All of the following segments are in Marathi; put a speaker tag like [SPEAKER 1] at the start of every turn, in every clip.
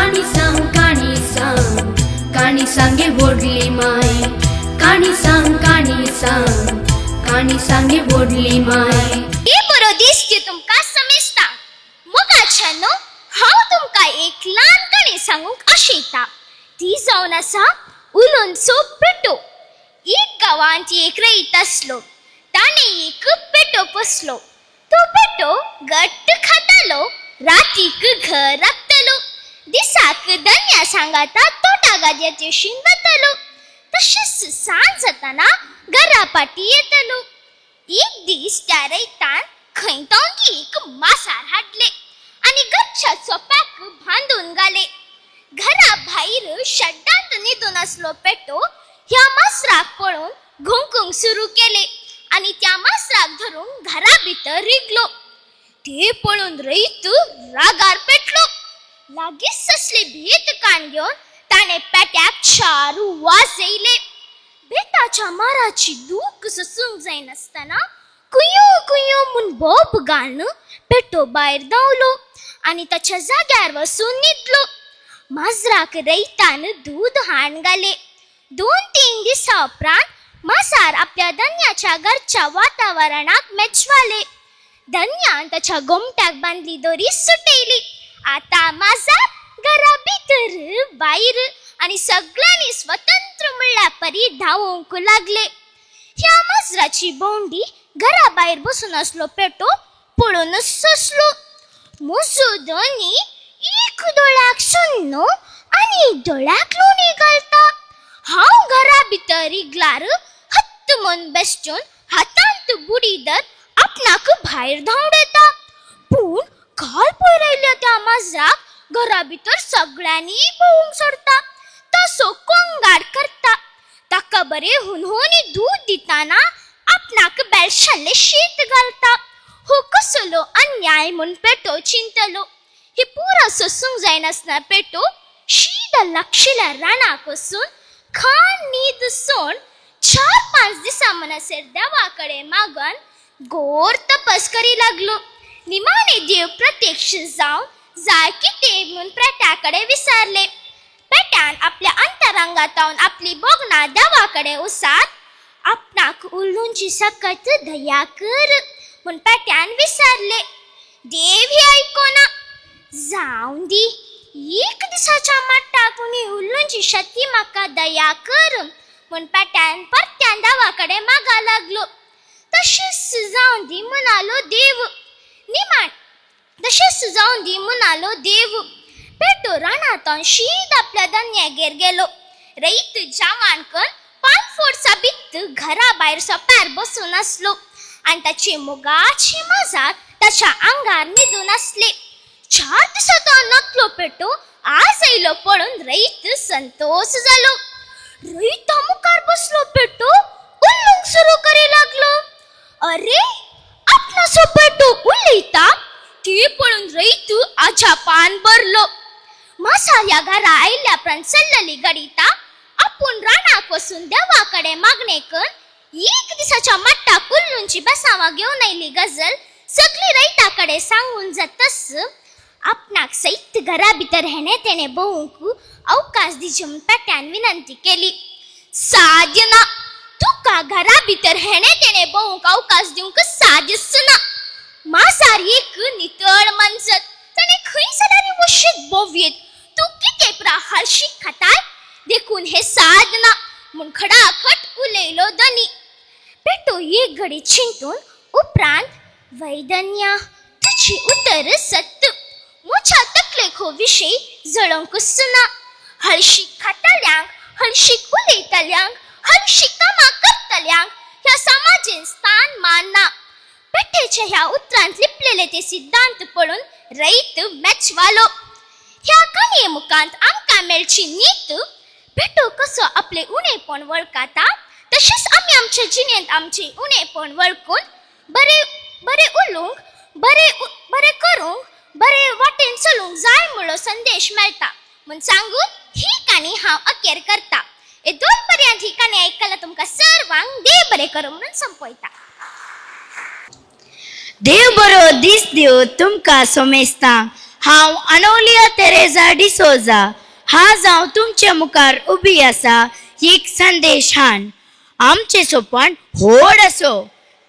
[SPEAKER 1] काणी सांग काणी सांगे ओढली माय काणी सांग काणी सांगे ओढली माय
[SPEAKER 2] हे बरो दिसते तुमका समेस्ता मोगाच्यानो हांव तुमका एक ल्हान काणी सांगूंक आशेता ती जावन आसा उलोनचो पेटो. एक गांवांत एक रईत आसलो. ताणे एक पेटो पोसलो. तो पेटो घट्ट खातालो, रातीक घर राखतलो, दिसाक धन्या सांगाता तोटा गादयाचे शिन वतलो. तशेंच सांज जाताना घरा पाटी येतलो. एक दीस त्या रईतान खंय तरी एक मासार हाडले आनी घरच्या चोप्याक बांदून घाले. घरा भायर शेड्डांत न्हिदून आसलो पेटो ह्या मासराक पळोवन घुंकूंक सुरू केले आनी त्या मासराक धरून घरा भितर रिगलो. ते पळोवन रईत रागार पेटलो. लागींच असले भेत कान घेवन ताणे पेट्याक चार वाजयले. बेताच्या माराची दूख सोसूंक जायनासतना कुयो कुयो म्हूण बोब घालून पेटो भायर धांवलो आनी ताच्या जाग्यार वचून न्हिदलो. माजराक रईतान दूध हाण घाले. 2-3 दिसा उपरांत मासार आपल्या धन्याच्या घरच्या वातावरणाक मेजवाले. धन्यान ताच्या गोमट्याक बांदली दोरी सुटयली. आता मासार घरा भितर भायर आनी सगळ्यांनी स्वतंत्र म्हणल्या परी धांवूंक लागले. ह्या माजराची भोंवडी घरा भायर बसून आसलो पेटो पळोवनच सोंसलो. म्हजो धनी एक दोळ्याक सुन्नो आनी दोळ्याक लोणी घालता. हांव घरा भितर रिगल्यार हत्त मन बेश्टून हातांत बुडी धर आपणाक भायर धांवडेता. पूण काल पळयल्या त्या माजराक घरा भितर सगळ्यांनी पळोवंक सोडता. तसो कोंगाट करता. ताका बरे हुनहुनी दूध दिताना आपणाक बेळशाल्ले शीत घालता. हो कसलो अन्याय म्हूण पेटो चिंतलो. हे पुरा सोसूंक जायनासतना पेटो शीद लागशिल्ल्या रानाक वचून खाण न्हीद सोड 4-5 दिसा मनासेर देवा कडेन मागून घोर तपस करी लागलो. निमाणे देव प्रत्यक्ष जावन जाय कितें म्हूण पेट्या कडेन विचारले. पेट्यान आपल्या अंतरंगांतल्यान आपली बोगणां देवा कडेन उसात आपणाक उलोवची सकत दया कर म्हूण पेट्यान विचारले. देव हे आयकोना. जावं दी एक दिसाच्या माट्टाक उलोवची शक्ती म्हाका दया कर म्हूण पेट्यान परत्यान देवा कडेन मागा लागलो. तशेंच जावं दी म्हणालो देव. तशेंच जावं दी म्हणालो देव. पेटो रानांतल्यान शीद आपल्या धन्यागेर गेलो. रईत जावान कन 5 फोर्सा भित्त घरा भायर सोप्यार बसून आसलो आनी ताची मोगाची माजार ताच्या आंगार न्हिदून आसले. 4 दिसा तो नकलो पेटो आज आयलो पळोवन रईत संतोष जालो. रईता मुखार बसलो पेटो उलोवंक सुरू करी लागलो. अरे आपणाचो पेटो उलयता ते पळोवन रईत आजापान भरलो. मासार ह्या घरा आयल्या उपरांत चल्लली घडीता आपूण रानाक वचून देवा कडेन मागणे कन 1 दिसाच्या माट्टाक उलोवची बेसावां घेवन आयली गजल सगळी रईता कडेन सांगून जातस आपणाक सैत घरा भितर हेणे तेणे भोवूंक अवकाश दिवचे म्हूण पेट्यान विनंती केली. साध्य ना. तुका घरा भितर हेणे तेणे भोवूंक अवकाश दिवंक साध्यच ना. मासार एक नितळ मनसत. ताणे खंय जाल्यार वशीत बोवयेत तू कितें पुरा हळशीक खाताय देखून हे साध ना म्हूण खडाखट उलयलो धनी. पेटो एक घडी चिंतून उपरांत वैधन्या तुजी उतर सत्त. म्हज्या तकलेको विशय जळोवंकच ना. हळशीक खाताल्यांक हळशीक उलयतल्यांक हळशीक कामां करतल्यांक ह्या समाजेन स्थान मान ना. पेटेच्या ह्या उतरांत लिपलेले ते सिद्धांत पळोवन रईत मेचवालो. ह्या काणये मुखांत आमकां मेळची न्हीद. पेटो कसो आपले उणेपण वळखता तशेंच आमी आमच्या जिणेंत आमचे उणेपण वळखून बरे उलोवंक बरे करूंक बरे वाटेन चलूंक जाय म्हणलो संदेश मेळटा म्हूण सांगून ही काणी हांव अखेर करता. हे 2 पर्यंत ही काणी आयकला तुमकां सर्वांक देव बरें करूं म्हणून संपयता.
[SPEAKER 3] देव बरो दीस दिवं तुमकां सोमेस्ता. हांव अनोलिया तेरेजा डिसोजा हांव तुमचे मुखार उबी आसा एक संदेश हाण. आमचे सोपण व्हड असो.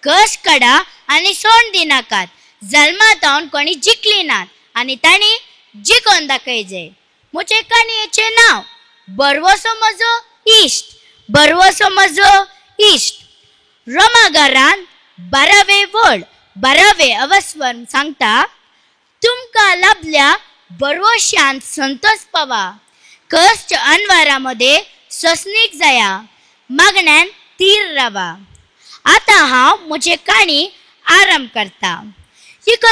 [SPEAKER 3] कस काडा आनी सोंड दिनाकात. जल्मात हांव कोणी जिखली नात आनी तांणी जिखोन दाखयचे. म्हजे काणयेचें नांव बरवसो म्हजो इश्ट. बरवसो म्हजो इश्ट. रोमागारान 12वें व्हड 12वें अवस्वर सांगता, तुमकां लाभल्या बरवश्यान संतोष पावा. कष्ट अनवारामध्ये ससनीक जाया. मागण्यान तीर रावा. आतां हांव म्हजे काणी आरंभ करता. एक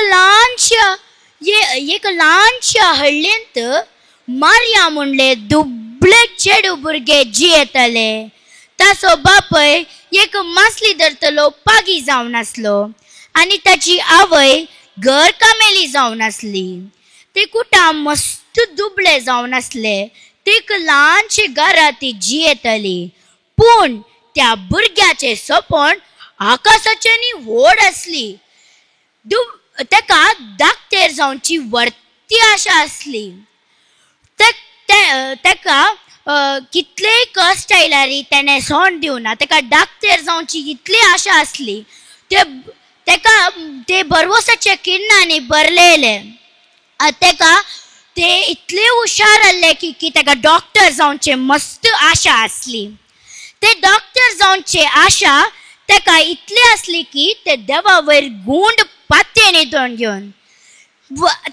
[SPEAKER 3] ल्हानशा हळ्ळेंत मारिया म्हणले दुबळे चेडू भुरगे जियेताले. ताचो बापय एक मासली धरतलो पागी जावन आसलो आनी ताची आवय घर कामेली जावन आसली. ते कुटां मस्त दुबळे जावन आसले. ते एक ल्हानशे घरा ती जियेताली. पूण त्या भुरग्याचे सोपण आकाशाच्यानी व्हड आसली. तेका धाकटेर जावची वर्ती आशा आसली. तेका कितलेय कश्ट आयल्यारी तेणे सोंड दिवना. तेका धाकटेर जावची कितली आशा आसली. तेका ते बरवसाच्या किरणांनी भरलेले. तेका ते इतले हुशार आसले की तेका डॉक्टर जावचे मस्त आशा आसली. ते डॉक्टर जावचे आशा तेका इतली आसली की ते देवा वयर गुंड पातयेनी दोन घेवन.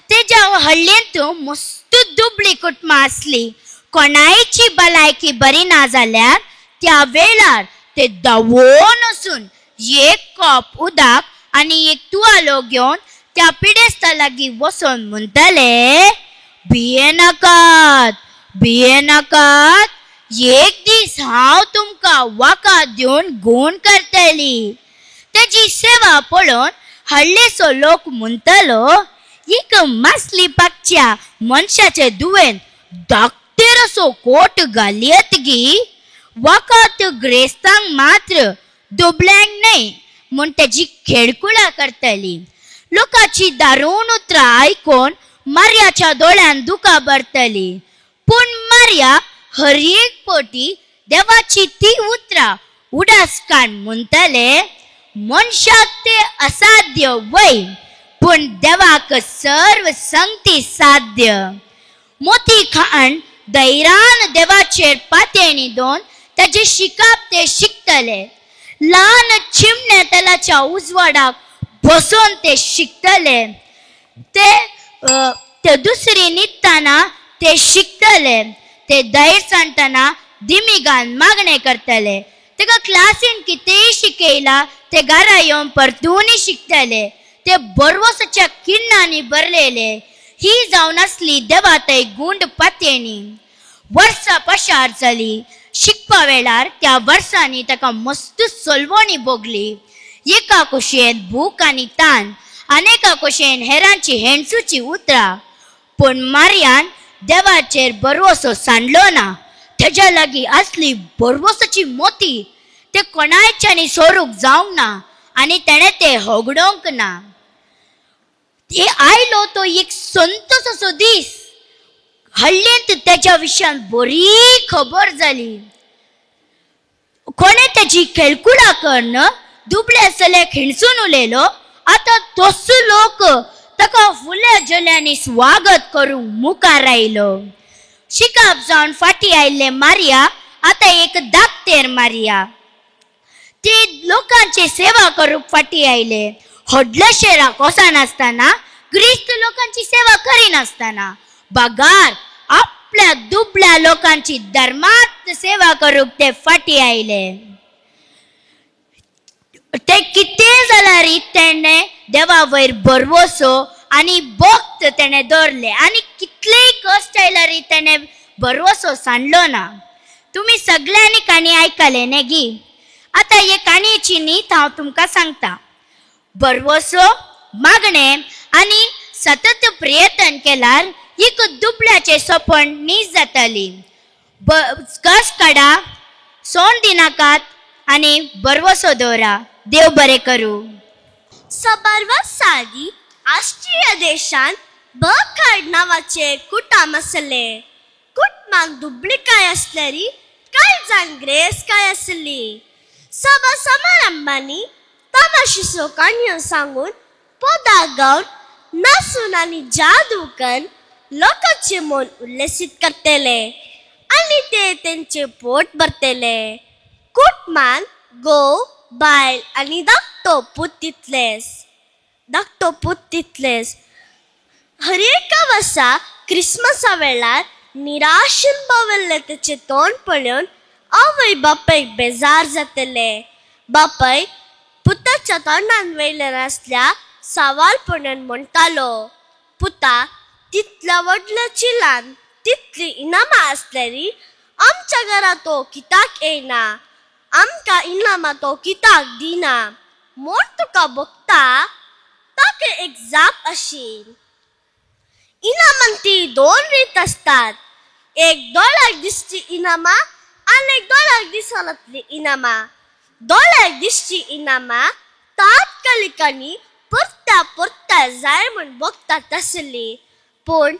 [SPEAKER 3] तेज्या हळ्ळेंत मस्त दुबळी कुटुंबां आसली. कोणायची भलायकी बरी ना जाल्यार त्या वेळार ते धांवून वचून एक कप उदक आनी एक तुवालो घेवन त्या पिडेस्ता लागीं वचोन म्हणटाले, भियेनाकात भियेनाकात. एक दीस हांव तुमकां वखद दिवन गूण करतली. तेजी सेवा पळोवन हळ्ळेचो लोक म्हणटलो, एक मासली पागच्या मनशाचे दुवेन धाकटेर असो कोट घाली येतगी वखद ग्रेस्तांक मात्र दुबळ्यांक न्हय म्हूण तेजी खेळकुळा करतली. लोकांची दारूण उतरां आयकून मारियाच्या दोळ्यान दुकां भरतली. पूण मारिया हर एक पोटी देवाची ती उतरां उडासकान म्हणटले, मनशाक ते असाध्य वय पूण देवाक सर्व संगती साध्य. मोती खाण धैर्यान देवाचेर पातयेनी दोन ताचे शिकाप ते शिकतले. ल्हान चिमणे तेलाच्या उजवाडाक बसून ते शिकतले. ते दुसरी न्हिदतना ते शिकतले. ते धैर्य सांगतना दिमिगान मागणे करतले. तेका क्लासीन कितेंय शिकयला ते घरा येवन परतून शिकतले. ते बरवसाच्या किरणांनी भरलेले. ही जावन आसली देवा थंय गुंड पातयेनी. वर्सां पशार जाली. शिकपा वेळार त्या वर्सांनी ताका मस्त सोलवणी भोगली. एका कुशेन भूक आनी तान, आनेका कुशेन हेरांची हेणसूची उतरां. पूण मारियान देवाचेर बरवसो सांडलो ना. तेज्या लागीं असली बरवसाची मोती ते कोणायच्यानी सोरूंक जावंक ना आनी तेणे ते होगडोंक ना. आयलो तो एक संतोष असो दीस. हळ्ळेंत तेच्या विशयान बरी खबर जाली. कोणे तेजी खेळकुळा करन दुबळे चल्याक हिणसून उलयलो. आतां तोच लोक ताका फुल्या जल्यांनी स्वागत करूंक मुखार आयलो. शिकाप जावन फाटी आयिल्ले मारिया आतां एक धाकटेर मारिया. ते लोकांची सेवा करूंक फाटी आयले. व्हडलेशेराक वचनासतना, ग्रिस्त लोकांची सेवा करिनासतना बागार आपल्या दुबळ्या लोकांची धर्मात सेवा करूंक ते फाटी आयले. ते कितें जाल्यार तेणे देवा वयर बरवसो आनी भक्त तेणे दवरले आनी कितलेय कश्ट आयल्यार तेणे बरवसो सांडलो ना. तुमी सगळ्यांनी काणी आयकले न्ही गी. आतां हे काणयेची न्हीद हांव तुमकां सांगता. बरवसो मागणे आनी सतत प्रयत्न केल्यार एक दुबळ्याचे सोपण न्हीद जातली. कश्ट काडा, सोंड दिनाकात आनी बरवसो दवरा. देव बरें करूं.
[SPEAKER 2] 17 साली ऑस्ट्रिया देशांत बखाड नावाचे कुटाम आसले. कुटमाक दुबळीकाय असल्यारी कांय जाण ग्रेसकाय आसली. सभा समारंभांनी तमाशिसो काणयो सांगून पोदा गावन नाचून आनी जादू करून लोकांचे मन उल्लसित करतेले आनी ते तेंचे पोट भरतेले. कुटमान घोव बायल आनी धाकटो पूत तितलेच. हर एका वर्सा क्रिसमसा वेळार निराशेन भोंवल्ले तेचे तोंड पळोवन आवय बापायक बेजार जातले. बापाय पुताच्या तोंडान वयल्यान आसल्या सावालपणान म्हणटालो, पुता, तितल्या व्हडल्या चिलान तितली इनामां आसल्यारी आमच्या घरा तो कित्याक येना? आमकां इनामां तो कित्याक दिना? म्हूण तुका बगता ताका एक जाप आशिल्ली. इनामांची 2 रीत आसतात. एक दोळ्याक दिसची इनामां आनी एक दोळ्याक दिसनातली इनामां. दोळ्याक दिसची इनामां तात्कालिक आनी परत्या जाय म्हूण बगतात आसली. पूण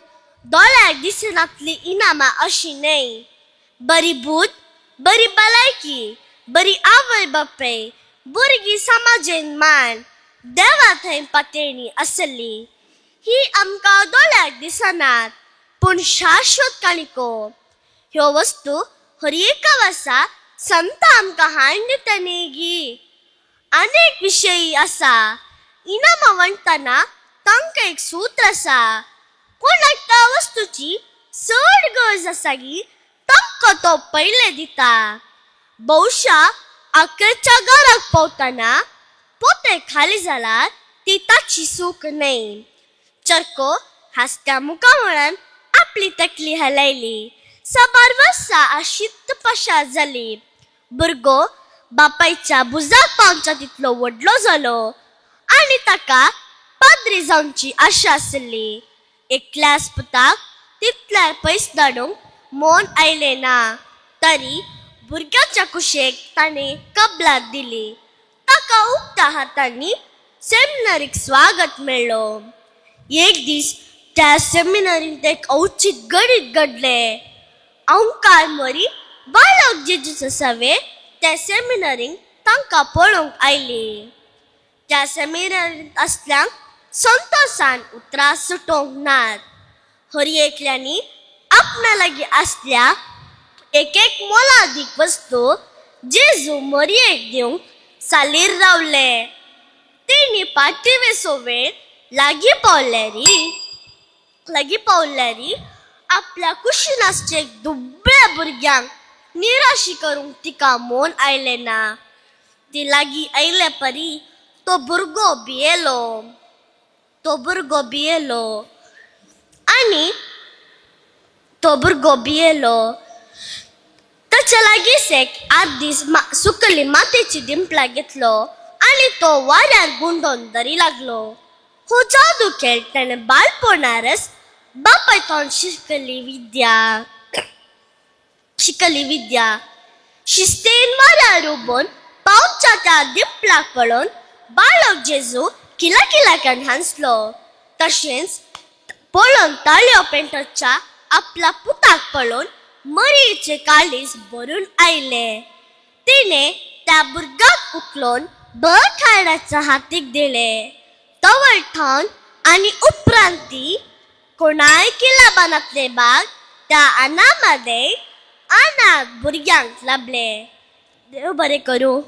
[SPEAKER 2] दोळ्याक दिसनातली इनामां अशी न्हय. बरी बूद, बरी भलायकी, बरी आवय बापाय, भुरगीं समाजेन मान, देवा थंय पातळणी आसली. ही आमकां दोळ्याक दिसनात पूण शाश्वत काणको. ह्यो वस्तू हर एका वर्सा संतां आमकां हाडून दिता न्ही गी. अनेक विशय आसा. इनामां म्हणटना तांकां एक सूत्र आसा. कोणाक त्या वस्तूची चड गरज आसा गी तांकां तो पयले दिता. भौशा आखरच्या घराक पावतना पोते खाली जाल्यार ती ताची चूक न्हय. चरको हासत्या मुखामळान आपली तकली हलयली. 6 वर्सां आशित पशार जाली. भुरगो बापायच्या बुजाक पावच्या तितलो व्हडलो जालो आनी ताका पाद्री जावची आशा आसली. एकल्याच पुताक तितल्यार पयस धाडूंक मोन आयलें ना. तरी भुरग्याच्या कुशेक ताणें कबलात दिली. ताका उक्त्या हातांनी सेमिनारीक स्वागत मेळ्ळो. एक दीस त्या सेमिनारींत एक औचीत गणित घडलें. अंकार मरी बाळक जेजूचे सवे त्या सेमिनारींत तांकां पळोवंक आयली. त्या सेमिनारींत आसल्यांक संतोषान उतरां सुटोवंक नात. हर एकल्यांनी आपणा लागीं आसल्या एक मोलादीक वस्तू जेजू मरयेक दिवंक सालीर रावले. तेणी पार्थिवेचो वेळ लागीं पावल्यारी आपल्या कुशीन आसचे दुबळ्या भुरग्यांक निराशी करूंक तिका मोन आयलें ना. ती लागीं आयले परी तो भुरगो भियेलो. ताच्या लागींच एक आदीस सुकली मातेची दिंपला घेतलो आनी तो वाऱ्यार गुंडोवन दरी लागलो. हो जादू खेळ ताणें बाळपणारच बापाय थोन शिकली विद्या. शिस्तेन वाऱ्यार उबोवन पावच्या त्या दिंपलाक पळोवन बाळक जेजू किलाकिलाक्यान हांसलो. तशेंच पळोवन ताळयो पेंटच्या आपल्या पुताक पळोवन मरयेचे काळीज भरून आयले. तिणें त्या भुरग्याक उखलोवन बखाडाच्या हातीक दिलें. तवळ ठावन आनी उपरांत ती कोणाय किलाबानातले बाग त्या अनाथ भुरग्यांक लाभले. देव बरें करूं.